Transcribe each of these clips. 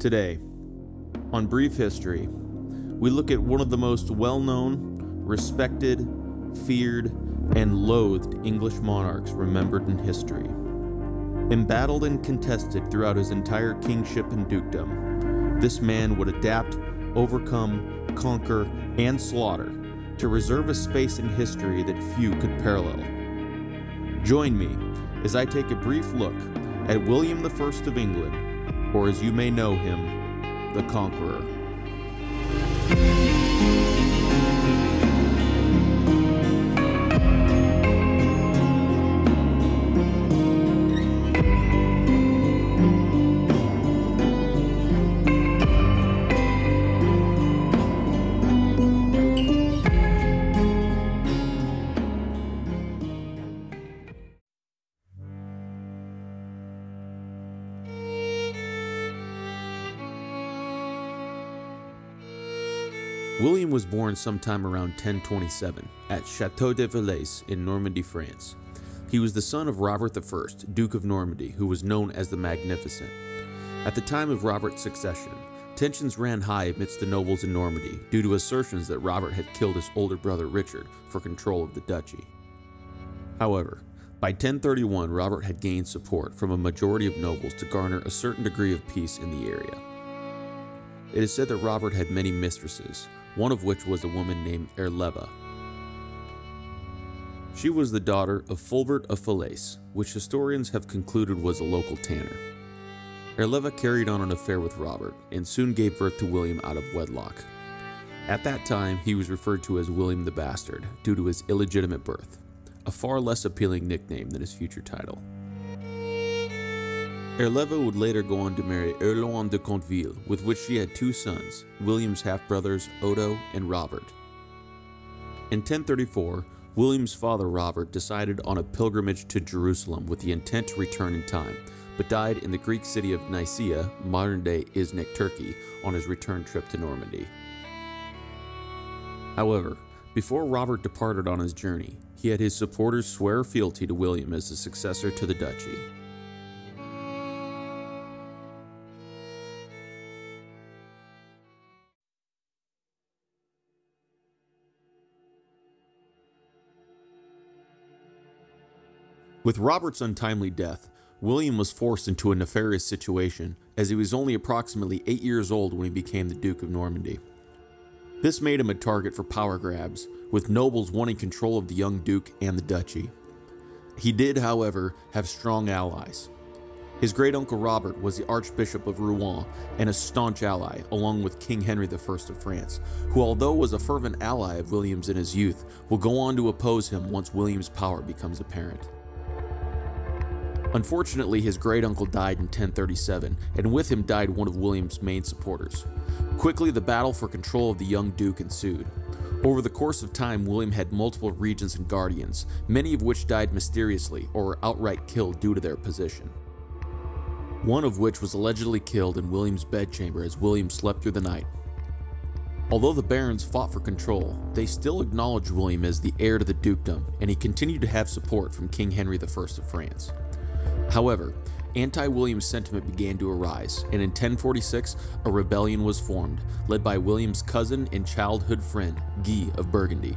Today, on Brief History, we look at one of the most well-known, respected, feared, and loathed English monarchs remembered in history. Embattled and contested throughout his entire kingship and dukedom, this man would adapt, overcome, conquer, and slaughter to reserve a space in history that few could parallel. Join me as I take a brief look at William I of England, or as you may know him, the Conqueror. William was born sometime around 1027 at Château de Valais in Normandy, France. He was the son of Robert I, Duke of Normandy, who was known as the Magnificent. At the time of Robert's succession, tensions ran high amidst the nobles in Normandy due to assertions that Robert had killed his older brother Richard for control of the duchy. However, by 1031, Robert had gained support from a majority of nobles to garner a certain degree of peace in the area. It is said that Robert had many mistresses, one of which was a woman named Heir. She was the daughter of Fulbert of Falaise, which historians have concluded was a local tanner. Heir carried on an affair with Robert and soon gave birth to William out of wedlock. At that time, he was referred to as William the Bastard due to his illegitimate birth, a far less appealing nickname than his future title. Heir would later go on to marry Erloin de Conteville, with which she had two sons, William's half-brothers Odo and Robert. In 1034, William's father Robert decided on a pilgrimage to Jerusalem with the intent to return in time, but died in the Greek city of Nicaea, modern-day Iznik, Turkey, on his return trip to Normandy. However, before Robert departed on his journey, he had his supporters swear fealty to William as the successor to the duchy. With Robert's untimely death, William was forced into a nefarious situation as he was only approximately 8 years old when he became the Duke of Normandy. This made him a target for power grabs, with nobles wanting control of the young Duke and the duchy. He did, however, have strong allies. His great-uncle Robert was the Archbishop of Rouen and a staunch ally, along with King Henry I of France, who, although was a fervent ally of William's in his youth, will go on to oppose him once William's power becomes apparent. Unfortunately, his great-uncle died in 1037, and with him died one of William's main supporters. Quickly, the battle for control of the young Duke ensued. Over the course of time, William had multiple regents and guardians, many of which died mysteriously or were outright killed due to their position. One of which was allegedly killed in William's bedchamber as William slept through the night. Although the barons fought for control, they still acknowledged William as the heir to the dukedom, and he continued to have support from King Henry I of France. However, anti-William sentiment began to arise, and in 1046, a rebellion was formed, led by William's cousin and childhood friend, Guy of Burgundy.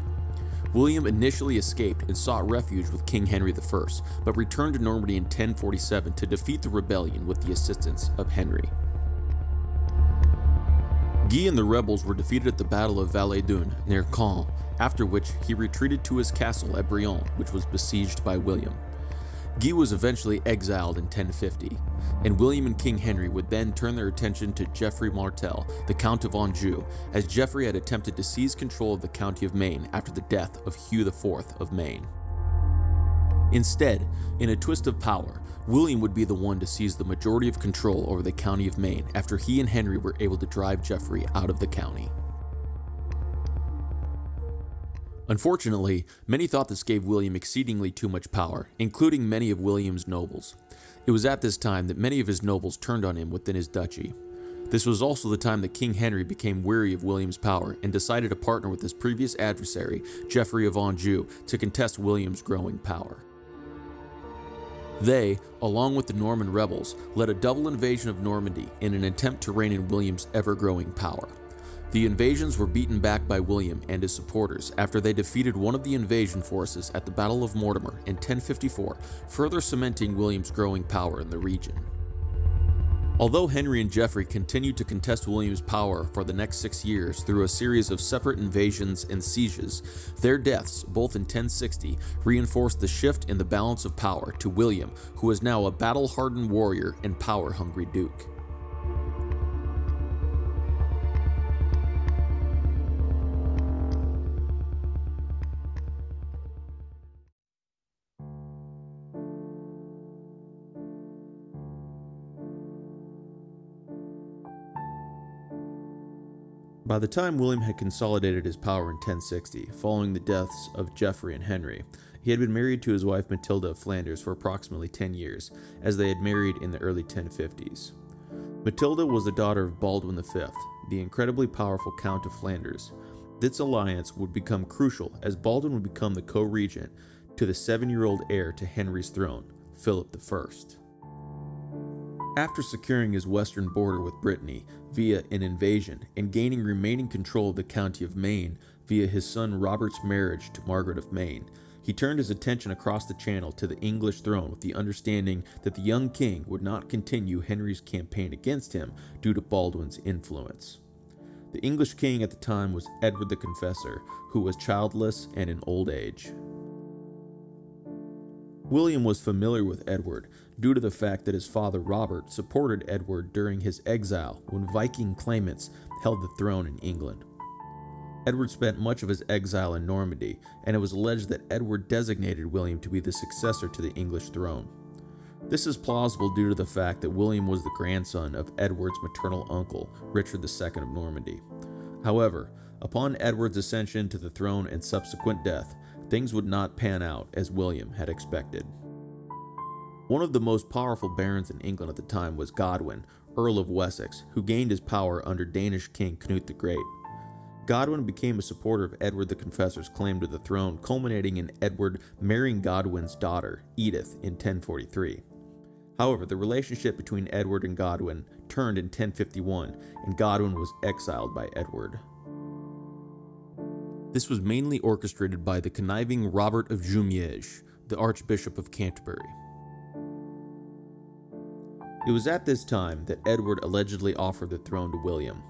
William initially escaped and sought refuge with King Henry I, but returned to Normandy in 1047 to defeat the rebellion with the assistance of Henry. Guy and the rebels were defeated at the Battle of Val-es-Dunes near Caen, after which he retreated to his castle at Brion, which was besieged by William. Guy was eventually exiled in 1050, and William and King Henry would then turn their attention to Geoffrey Martel, the Count of Anjou, as Geoffrey had attempted to seize control of the County of Maine after the death of Hugh IV of Maine. Instead, in a twist of power, William would be the one to seize the majority of control over the County of Maine after he and Henry were able to drive Geoffrey out of the county. Unfortunately, many thought this gave William exceedingly too much power, including many of William's nobles. It was at this time that many of his nobles turned on him within his duchy. This was also the time that King Henry became weary of William's power and decided to partner with his previous adversary, Geoffrey of Anjou, to contest William's growing power. They, along with the Norman rebels, led a double invasion of Normandy in an attempt to rein in William's ever-growing power. The invasions were beaten back by William and his supporters after they defeated one of the invasion forces at the Battle of Mortimer in 1054, further cementing William's growing power in the region. Although Henry and Geoffrey continued to contest William's power for the next 6 years through a series of separate invasions and sieges, their deaths, both in 1060, reinforced the shift in the balance of power to William, who was now a battle-hardened warrior and power-hungry duke. By the time William had consolidated his power in 1060, following the deaths of Geoffrey and Henry, he had been married to his wife Matilda of Flanders for approximately 10 years, as they had married in the early 1050s. Matilda was the daughter of Baldwin V, the incredibly powerful Count of Flanders. This alliance would become crucial as Baldwin would become the co-regent to the 7-year-old heir to Henry's throne, Philip I. After securing his western border with Brittany via an invasion and gaining remaining control of the county of Maine via his son Robert's marriage to Margaret of Maine, he turned his attention across the channel to the English throne with the understanding that the young king would not continue Henry's campaign against him due to Baldwin's influence. The English king at the time was Edward the Confessor, who was childless and in old age. William was familiar with Edward due to the fact that his father Robert supported Edward during his exile when Viking claimants held the throne in England. Edward spent much of his exile in Normandy, and it was alleged that Edward designated William to be the successor to the English throne. This is plausible due to the fact that William was the grandson of Edward's maternal uncle, Richard II of Normandy. However, upon Edward's ascension to the throne and subsequent death, things would not pan out as William had expected. One of the most powerful barons in England at the time was Godwin, Earl of Wessex, who gained his power under Danish King Canute the Great. Godwin became a supporter of Edward the Confessor's claim to the throne, culminating in Edward marrying Godwin's daughter, Edith, in 1043. However, the relationship between Edward and Godwin turned in 1051, and Godwin was exiled by Edward. This was mainly orchestrated by the conniving Robert of Jumièges, the Archbishop of Canterbury. It was at this time that Edward allegedly offered the throne to William.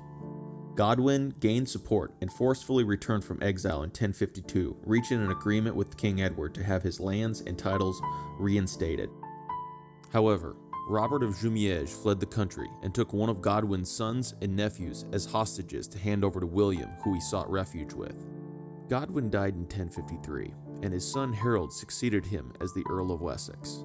Godwin gained support and forcefully returned from exile in 1052, reaching an agreement with King Edward to have his lands and titles reinstated. However, Robert of Jumièges fled the country and took one of Godwin's sons and nephews as hostages to hand over to William, who he sought refuge with. Godwin died in 1053, and his son Harold succeeded him as the Earl of Wessex.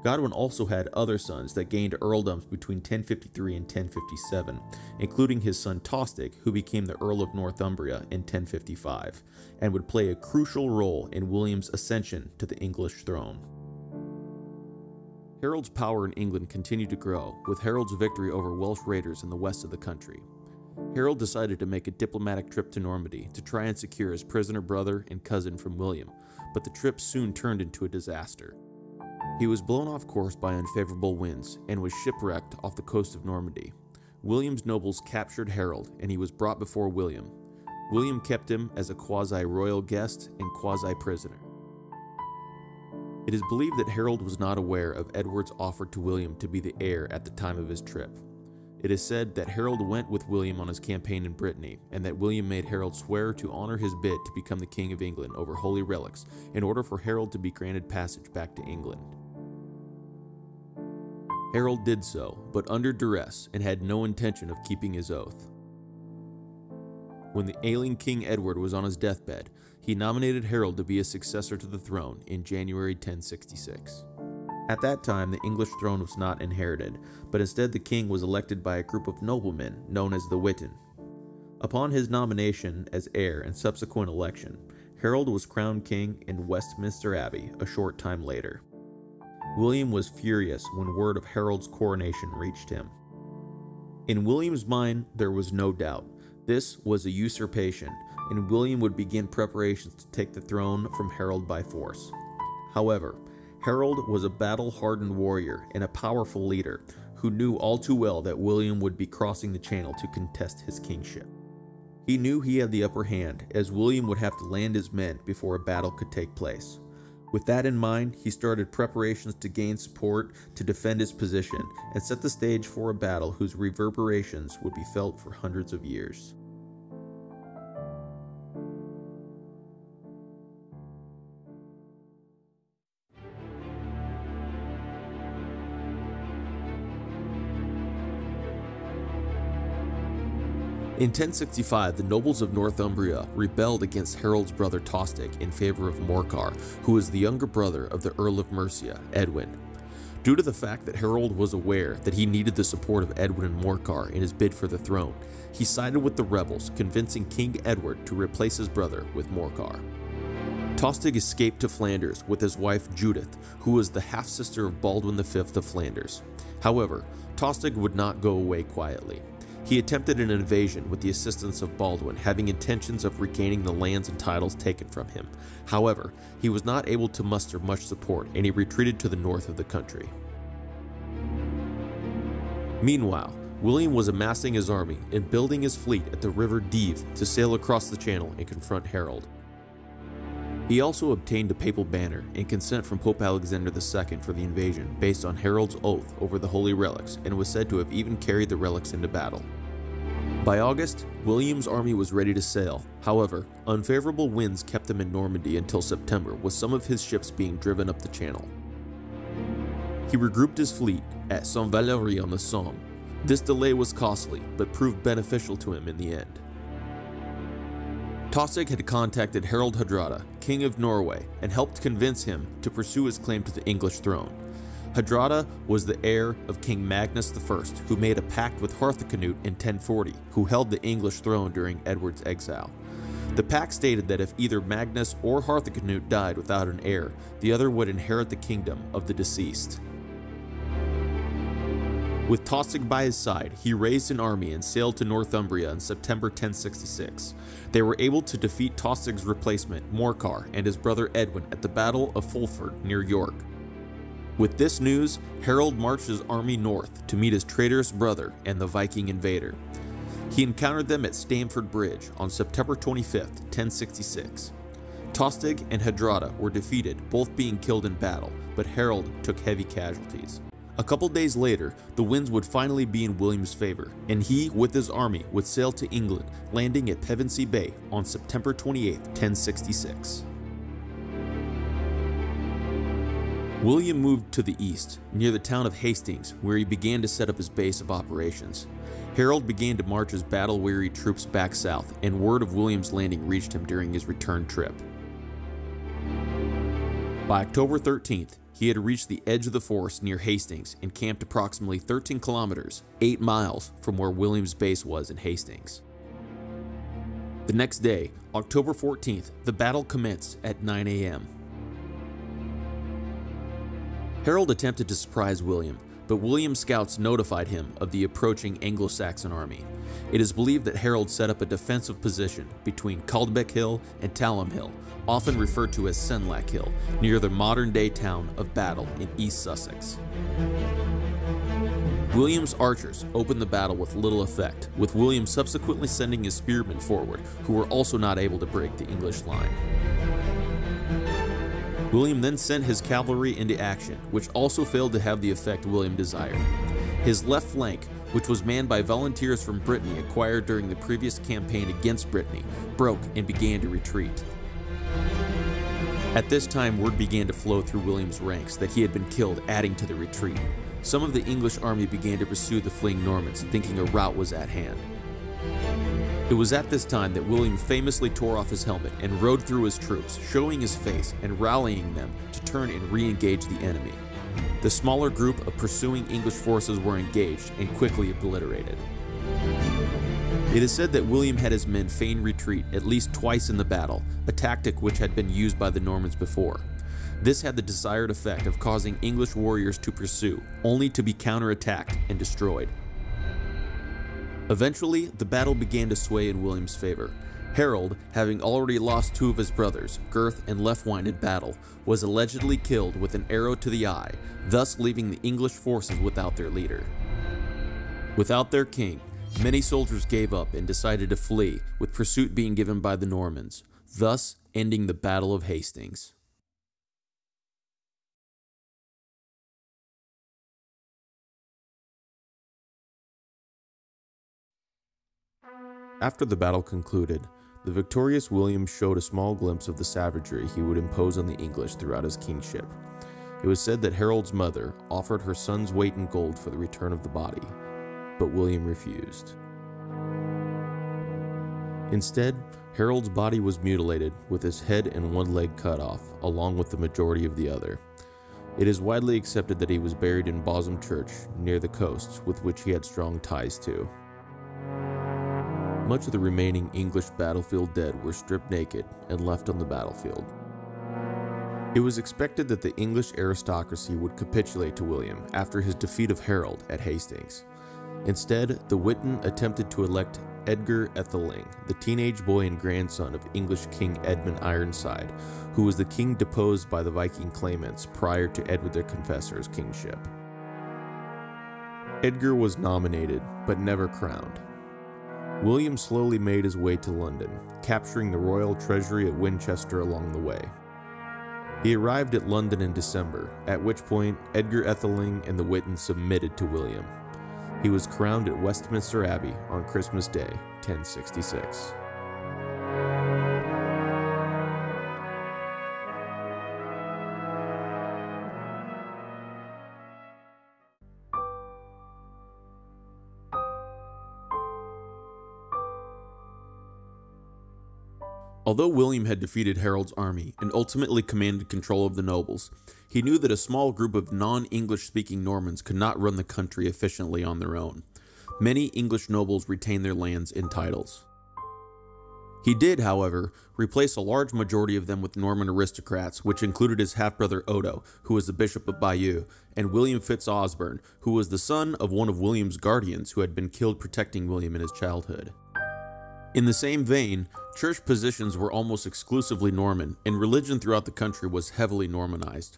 Godwin also had other sons that gained earldoms between 1053 and 1057, including his son Tostig, who became the Earl of Northumbria in 1055, and would play a crucial role in William's ascension to the English throne. Harold's power in England continued to grow, with Harold's victory over Welsh raiders in the west of the country. Harold decided to make a diplomatic trip to Normandy to try and secure his prisoner brother and cousin from William, but the trip soon turned into a disaster. He was blown off course by unfavorable winds and was shipwrecked off the coast of Normandy. William's nobles captured Harold, and he was brought before William. William kept him as a quasi-royal guest and quasi-prisoner. It is believed that Harold was not aware of Edward's offer to William to be the heir at the time of his trip. It is said that Harold went with William on his campaign in Brittany, and that William made Harold swear to honor his bid to become the King of England over holy relics in order for Harold to be granted passage back to England. Harold did so, but under duress, and had no intention of keeping his oath. When the ailing King Edward was on his deathbed, he nominated Harold to be his successor to the throne in January 1066. At that time, the English throne was not inherited, but instead the king was elected by a group of noblemen known as the Witan. Upon his nomination as heir and subsequent election, Harold was crowned king in Westminster Abbey a short time later. William was furious when word of Harold's coronation reached him. In William's mind, there was no doubt. This was a usurpation, and William would begin preparations to take the throne from Harold by force. However, Harold was a battle-hardened warrior and a powerful leader who knew all too well that William would be crossing the channel to contest his kingship. He knew he had the upper hand, as William would have to land his men before a battle could take place. With that in mind, he started preparations to gain support to defend his position and set the stage for a battle whose reverberations would be felt for hundreds of years. In 1065, the nobles of Northumbria rebelled against Harold's brother Tostig in favor of Morcar, who was the younger brother of the Earl of Mercia, Edwin. Due to the fact that Harold was aware that he needed the support of Edwin and Morcar in his bid for the throne, he sided with the rebels, convincing King Edward to replace his brother with Morcar. Tostig escaped to Flanders with his wife Judith, who was the half-sister of Baldwin V of Flanders. However, Tostig would not go away quietly. He attempted an invasion with the assistance of Baldwin, having intentions of regaining the lands and titles taken from him. However, he was not able to muster much support and he retreated to the north of the country. Meanwhile, William was amassing his army and building his fleet at the river Dives to sail across the channel and confront Harold. He also obtained a papal banner and consent from Pope Alexander II for the invasion based on Harold's oath over the holy relics, and was said to have even carried the relics into battle. By August, William's army was ready to sail. However, unfavorable winds kept them in Normandy until September, with some of his ships being driven up the channel. He regrouped his fleet at Saint-Valery on the Somme. This delay was costly, but proved beneficial to him in the end. Tostig had contacted Harald Hardrada, King of Norway, and helped convince him to pursue his claim to the English throne. Hardrada was the heir of King Magnus I, who made a pact with Harthacnut in 1040, who held the English throne during Edward's exile. The pact stated that if either Magnus or Harthacnut died without an heir, the other would inherit the kingdom of the deceased. With Tostig by his side, he raised an army and sailed to Northumbria in September 1066. They were able to defeat Tostig's replacement, Morcar, and his brother Edwin at the Battle of Fulford near York. With this news, Harold marched his army north to meet his traitorous brother and the Viking invader. He encountered them at Stamford Bridge on September 25, 1066. Tostig and Hardrada were defeated, both being killed in battle, but Harold took heavy casualties. A couple days later, the winds would finally be in William's favor, and he, with his army, would sail to England, landing at Pevensey Bay on September 28, 1066. William moved to the east, near the town of Hastings, where he began to set up his base of operations. Harold began to march his battle-weary troops back south, and word of William's landing reached him during his return trip. By October 13th, he had reached the edge of the forest near Hastings and camped approximately 13 kilometers, 8 miles from where William's base was in Hastings. The next day, October 14th, the battle commenced at 9 a.m. Harold attempted to surprise William, but William's scouts notified him of the approaching Anglo-Saxon army. It is believed that Harold set up a defensive position between Caldbeck Hill and Talham Hill, often referred to as Senlac Hill, near the modern-day town of Battle in East Sussex. William's archers opened the battle with little effect, with William subsequently sending his spearmen forward, who were also not able to break the English line. William then sent his cavalry into action, which also failed to have the effect William desired. His left flank, which was manned by volunteers from Brittany acquired during the previous campaign against Brittany, broke and began to retreat. At this time, word began to flow through William's ranks that he had been killed, adding to the retreat. Some of the English army began to pursue the fleeing Normans, thinking a rout was at hand. It was at this time that William famously tore off his helmet and rode through his troops, showing his face and rallying them to turn and re-engage the enemy. The smaller group of pursuing English forces were engaged and quickly obliterated. It is said that William had his men feign retreat at least twice in the battle, a tactic which had been used by the Normans before. This had the desired effect of causing English warriors to pursue, only to be counterattacked and destroyed. Eventually, the battle began to sway in William's favor. Harold, having already lost 2 of his brothers, Gurth and Leofwine, in battle, was allegedly killed with an arrow to the eye, thus leaving the English forces without their leader. Without their king, many soldiers gave up and decided to flee, with pursuit being given by the Normans, thus ending the Battle of Hastings. After the battle concluded, the victorious William showed a small glimpse of the savagery he would impose on the English throughout his kingship. It was said that Harold's mother offered her son's weight in gold for the return of the body, but William refused. Instead, Harold's body was mutilated, with his head and one leg cut off, along with the majority of the other. It is widely accepted that he was buried in Bosham Church, near the coast, with which he had strong ties to. Much of the remaining English battlefield dead were stripped naked and left on the battlefield. It was expected that the English aristocracy would capitulate to William after his defeat of Harold at Hastings. Instead, the Witan attempted to elect Edgar Atheling, the teenage boy and grandson of English King Edmund Ironside, who was the king deposed by the Viking claimants prior to Edward the Confessor's kingship. Edgar was nominated, but never crowned. William slowly made his way to London, capturing the royal treasury at Winchester along the way. He arrived at London in December, at which point Edgar Atheling and the Witans submitted to William. He was crowned at Westminster Abbey on Christmas Day, 1066. Although William had defeated Harold's army and ultimately commanded control of the nobles, he knew that a small group of non-English speaking Normans could not run the country efficiently on their own. Many English nobles retained their lands and titles. He did, however, replace a large majority of them with Norman aristocrats, which included his half-brother Odo, who was the Bishop of Bayeux, and William Fitz-Osbern, who was the son of one of William's guardians who had been killed protecting William in his childhood. In the same vein, church positions were almost exclusively Norman, and religion throughout the country was heavily Normanized.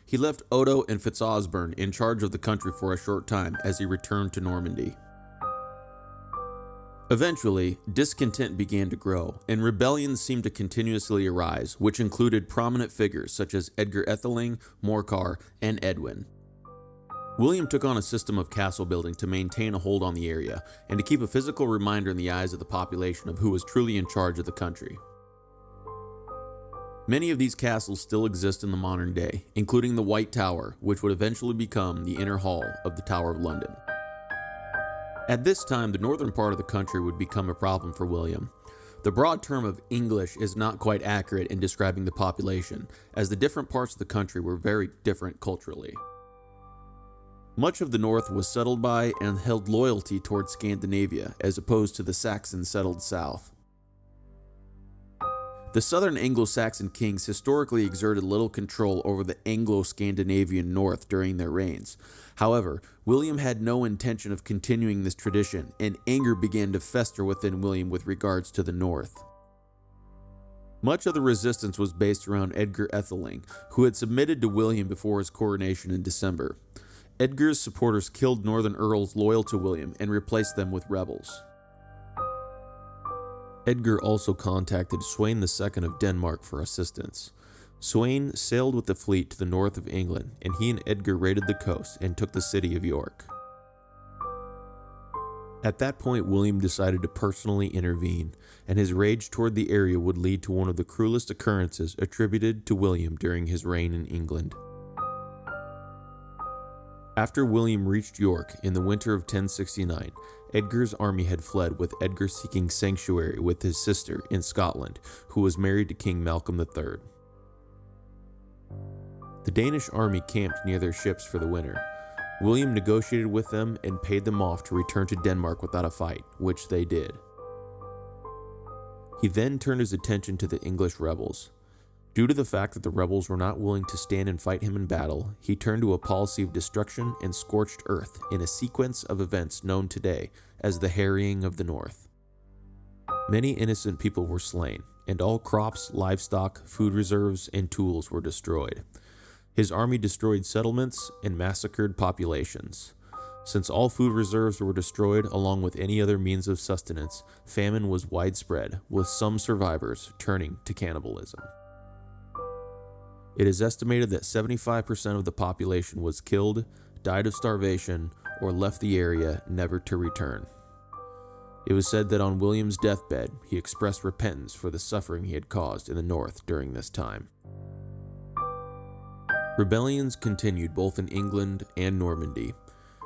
He left Odo and Fitz-Osbern in charge of the country for a short time as he returned to Normandy. Eventually, discontent began to grow, and rebellions seemed to continuously arise, which included prominent figures such as Edgar Atheling, Morcar, and Edwin. William took on a system of castle building to maintain a hold on the area, and to keep a physical reminder in the eyes of the population of who was truly in charge of the country. Many of these castles still exist in the modern day, including the White Tower, which would eventually become the Inner Hall of the Tower of London. At this time, the northern part of the country would become a problem for William. The broad term of English is not quite accurate in describing the population, as the different parts of the country were very different culturally. Much of the north was settled by and held loyalty towards Scandinavia, as opposed to the Saxons settled south. The southern Anglo-Saxon kings historically exerted little control over the Anglo-Scandinavian north during their reigns. However, William had no intention of continuing this tradition, and anger began to fester within William with regards to the north. Much of the resistance was based around Edgar Atheling, who had submitted to William before his coronation in December. Edgar's supporters killed northern earls loyal to William and replaced them with rebels. Edgar also contacted Sweyn II of Denmark for assistance. Sweyn sailed with the fleet to the north of England, and he and Edgar raided the coast and took the city of York. At that point, William decided to personally intervene, and his rage toward the area would lead to one of the cruelest occurrences attributed to William during his reign in England. After William reached York in the winter of 1069, Edgar's army had fled, with Edgar seeking sanctuary with his sister in Scotland, who was married to King Malcolm III. The Danish army camped near their ships for the winter. William negotiated with them and paid them off to return to Denmark without a fight, which they did. He then turned his attention to the English rebels. Due to the fact that the rebels were not willing to stand and fight him in battle, he turned to a policy of destruction and scorched earth in a sequence of events known today as the Harrying of the North. Many innocent people were slain, and all crops, livestock, food reserves, and tools were destroyed. His army destroyed settlements and massacred populations. Since all food reserves were destroyed along with any other means of sustenance, famine was widespread, with some survivors turning to cannibalism. It is estimated that 75% of the population was killed, died of starvation, or left the area never to return. It was said that on William's deathbed, he expressed repentance for the suffering he had caused in the north during this time. Rebellions continued both in England and Normandy.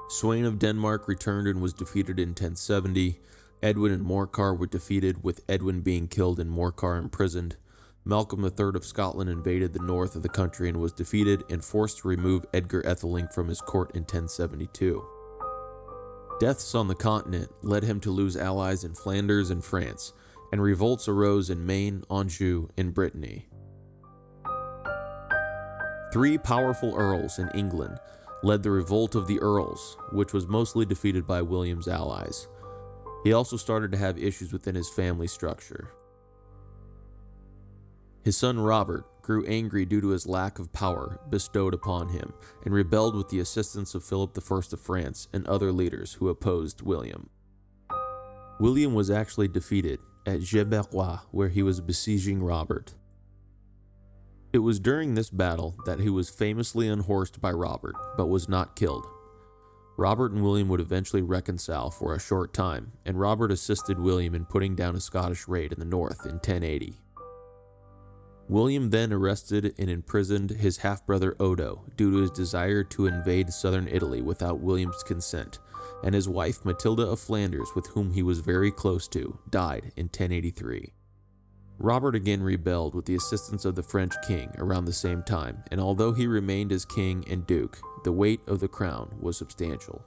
Sweyn of Denmark returned and was defeated in 1070. Edwin and Morcar were defeated, with Edwin being killed and Morcar imprisoned. Malcolm III of Scotland invaded the north of the country and was defeated and forced to remove Edgar Atheling from his court in 1072. Deaths on the continent led him to lose allies in Flanders and France, and revolts arose in Maine, Anjou, and Brittany. 3 powerful earls in England led the revolt of the Earls, which was mostly defeated by William's allies. He also started to have issues within his family structure. His son Robert grew angry due to his lack of power bestowed upon him, and rebelled with the assistance of Philip I of France and other leaders who opposed William. William was actually defeated at Gerberoy, where he was besieging Robert. It was during this battle that he was famously unhorsed by Robert, but was not killed. Robert and William would eventually reconcile for a short time, and Robert assisted William in putting down a Scottish raid in the north in 1080. William then arrested and imprisoned his half-brother Odo due to his desire to invade southern Italy without William's consent, and his wife Matilda of Flanders, with whom he was very close to, died in 1083. Robert again rebelled with the assistance of the French king around the same time, and although he remained as king and duke, the weight of the crown was substantial.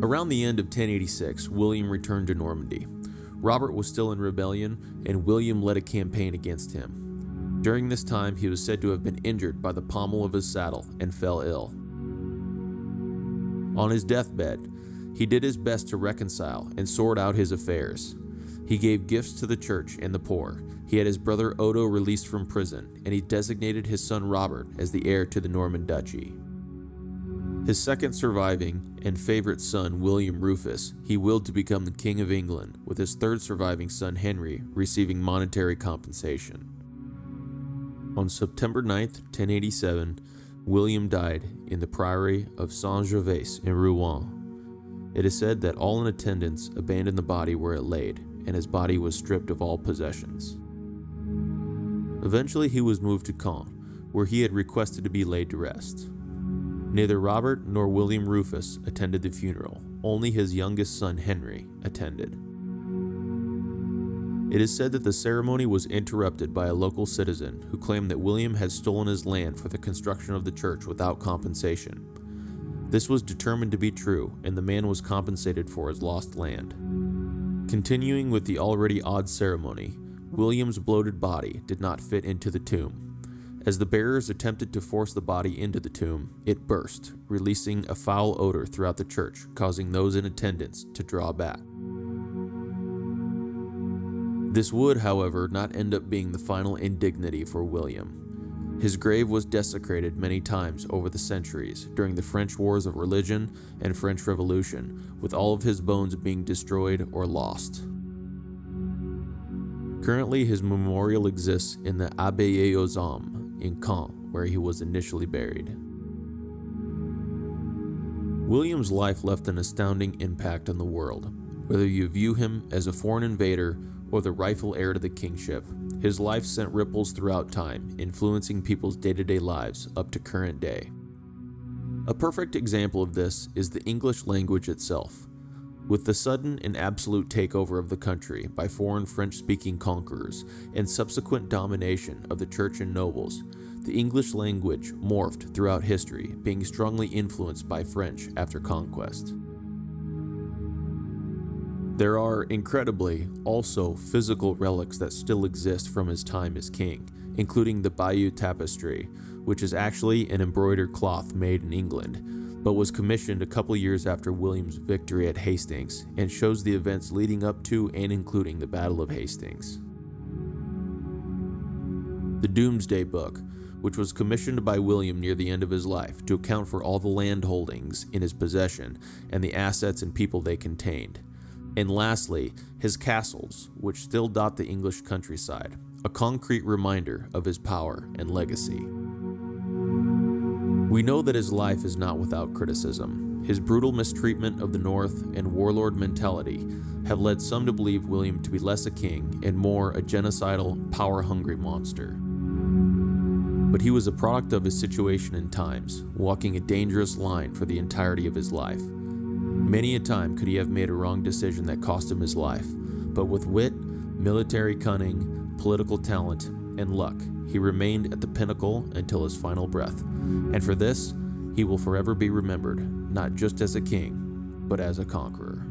Around the end of 1086, William returned to Normandy. Robert was still in rebellion, and William led a campaign against him. During this time, he was said to have been injured by the pommel of his saddle and fell ill. On his deathbed, he did his best to reconcile and sort out his affairs. He gave gifts to the church and the poor. He had his brother Odo released from prison, and he designated his son Robert as the heir to the Norman duchy. His second surviving and favorite son, William Rufus, he willed to become the King of England, with his third surviving son, Henry, receiving monetary compensation. On September 9th, 1087, William died in the priory of Saint-Gervais in Rouen. It is said that all in attendance abandoned the body where it laid, and his body was stripped of all possessions. Eventually he was moved to Caen, where he had requested to be laid to rest. Neither Robert nor William Rufus attended the funeral, only his youngest son Henry attended. It is said that the ceremony was interrupted by a local citizen who claimed that William had stolen his land for the construction of the church without compensation. This was determined to be true, and the man was compensated for his lost land. Continuing with the already odd ceremony, William's bloated body did not fit into the tomb. As the bearers attempted to force the body into the tomb, it burst, releasing a foul odor throughout the church, causing those in attendance to draw back. This would, however, not end up being the final indignity for William. His grave was desecrated many times over the centuries during the French Wars of Religion and French Revolution, with all of his bones being destroyed or lost. Currently, his memorial exists in the Abbaye aux Hommes in Caen, where he was initially buried. William's life left an astounding impact on the world. Whether you view him as a foreign invader or the rightful heir to the kingship, his life sent ripples throughout time, influencing people's day-to-day lives up to current day. A perfect example of this is the English language itself. With the sudden and absolute takeover of the country by foreign French-speaking conquerors and subsequent domination of the church and nobles, the English language morphed throughout history, being strongly influenced by French after conquest. There are, incredibly, also physical relics that still exist from his time as king, including the Bayeux Tapestry, which is actually an embroidered cloth made in England, but was commissioned a couple years after William's victory at Hastings, and shows the events leading up to and including the Battle of Hastings. The Domesday Book, which was commissioned by William near the end of his life to account for all the land holdings in his possession and the assets and people they contained. And lastly, his castles, which still dot the English countryside, a concrete reminder of his power and legacy. We know that his life is not without criticism. His brutal mistreatment of the North and warlord mentality have led some to believe William to be less a king and more a genocidal, power-hungry monster. But he was a product of his situation and times, walking a dangerous line for the entirety of his life. Many a time could he have made a wrong decision that cost him his life, but with wit, military cunning, political talent, and luck, he remained at the pinnacle until his final breath. And for this, he will forever be remembered, not just as a king, but as a conqueror.